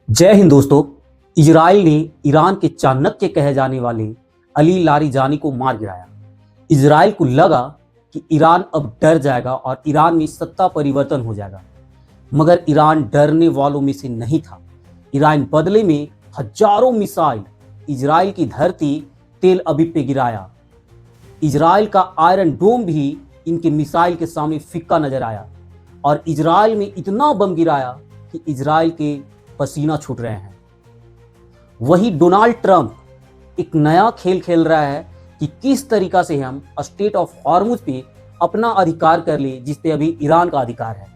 जय हिंद दोस्तों। इजराइल ने ईरान के चाणक्य कहे जाने वाले अली लारिजानी को मार गिराया। इजराइल को लगा कि ईरान अब डर जाएगा और ईरान में सत्ता परिवर्तन हो जाएगा, मगर ईरान डरने वालों में से नहीं था। ईरान बदले में हजारों मिसाइल इजराइल की धरती तेल अवीव पे गिराया। इजराइल का आयरन डोम भी इनके मिसाइल के सामने फीका नजर आया और इजराइल में इतना बम गिराया कि इजराइल के पसीना छूट रहे हैं। वही डोनाल्ड ट्रंप एक नया खेल खेल रहा है कि किस तरीका से हम स्टेट ऑफ हॉर्मुज पे अपना अधिकार कर ले, जिस पे अभी ईरान का अधिकार है।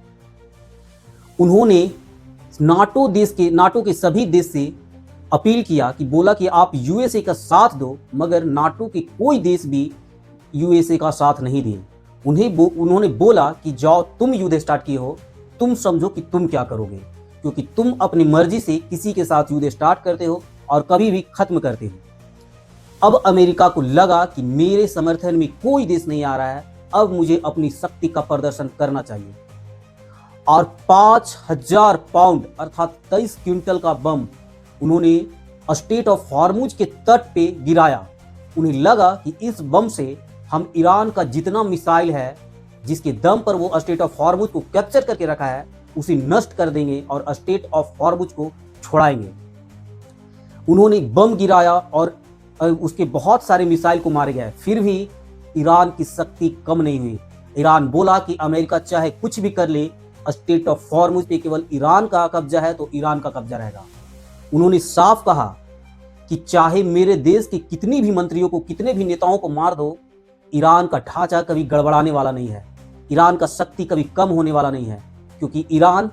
उन्होंने नाटो के सभी देश से अपील किया कि बोला कि आप यूएसए का साथ दो, मगर नाटो के कोई देश भी यूएसए का साथ नहीं दिए। उन्होंने बोला कि जाओ, तुम युद्ध स्टार्ट किए हो, तुम समझो कि तुम क्या करोगे, क्योंकि तुम अपनी मर्जी से किसी के साथ युद्ध स्टार्ट करते हो और कभी भी खत्म करते हो। अब अमेरिका को लगा कि मेरे समर्थन में कोई देश नहीं आ रहा है, अब मुझे अपनी शक्ति का प्रदर्शन करना चाहिए। और 5000 पाउंड अर्थात 23 क्विंटल का बम उन्होंने स्टेट ऑफ हॉर्मुज के तट पे गिराया। उन्हें लगा कि इस बम से हम ईरान का जितना मिसाइल है, जिसके दम पर वो स्टेट ऑफ हॉर्मुज को कैप्चर करके रखा है, उसे नष्ट कर देंगे और स्टेट ऑफ हॉर्मुज को छोड़ाएंगे। उन्होंने बम गिराया और उसके बहुत सारे मिसाइल को मारे गए, फिर भी ईरान की शक्ति कम नहीं हुई। ईरान बोला कि अमेरिका चाहे कुछ भी कर ले, स्टेट ऑफ हॉर्मुज पे केवल ईरान का कब्जा है तो ईरान का कब्जा रहेगा। उन्होंने साफ कहा कि चाहे मेरे देश के कितनी भी मंत्रियों को, कितने भी नेताओं को मार दो, ईरान का ढांचा कभी गड़बड़ाने वाला नहीं है, ईरान का शक्ति कभी कम होने वाला नहीं है, क्योंकि ईरान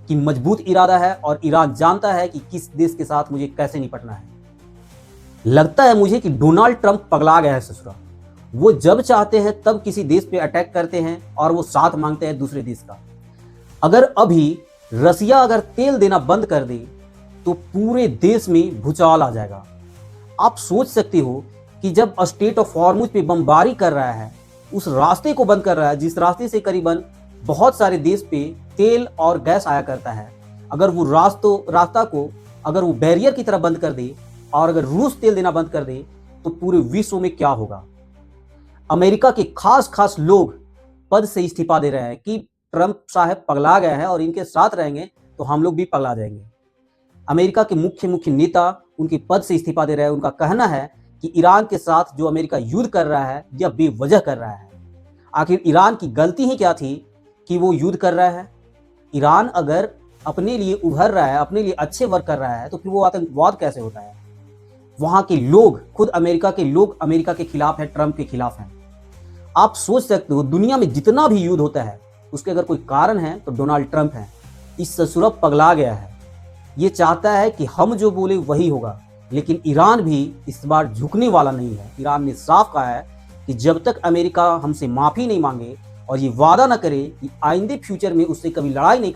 की मजबूत इरादा है और ईरान जानता है कि किस देश के साथ मुझे कैसे निपटना है। लगता है मुझे कि डोनाल्ड ट्रंप पगला गया है ससुरा। वो जब चाहते हैं तब किसी देश पे अटैक करते हैं और वो साथ मांगते हैं दूसरे देश का। अगर अभी रसिया अगर तेल देना बंद कर दे तो पूरे देश में भूचाल आ जाएगा। आप सोच सकते हो कि जब स्टेट ऑफ हॉर्मुज पे बमबारी कर रहा है, उस रास्ते को बंद कर रहा है जिस रास्ते से करीबन बहुत सारे देश पे तेल और गैस आया करता है, अगर वो रास्ता को अगर वो बैरियर की तरह बंद कर दे और अगर रूस तेल देना बंद कर दे तो पूरे विश्व में क्या होगा। अमेरिका के खास लोग पद से इस्तीफा दे रहे हैं कि ट्रंप साहब पगला गए हैं और इनके साथ रहेंगे तो हम लोग भी पगला जाएंगे। अमेरिका के मुख्य नेता उनके पद से इस्तीफा दे रहे हैं। उनका कहना है कि ईरान के साथ जो अमेरिका युद्ध कर रहा है यह बेवजह कर रहा है। आखिर ईरान की गलती ही क्या थी कि वो युद्ध कर रहा है? ईरान अगर अपने लिए उभर रहा है, अपने लिए अच्छे वर्क कर रहा है, तो फिर वो आतंकवाद कैसे होता है? वहां के लोग, खुद अमेरिका के लोग अमेरिका के खिलाफ है, ट्रंप के खिलाफ हैं। आप सोच सकते हो दुनिया में जितना भी युद्ध होता है उसके अगर कोई कारण है तो डोनाल्ड ट्रंप है। इस ससुरा पगला गया है, ये चाहता है कि हम जो बोले वही होगा, लेकिन ईरान भी इस बार झुकने वाला नहीं है। ईरान ने साफ कहा है कि जब तक अमेरिका हमसे माफी नहीं मांगे और ये वादा न करे कि आइंदे फ्यूचर में उससे कभी लड़ाई नहीं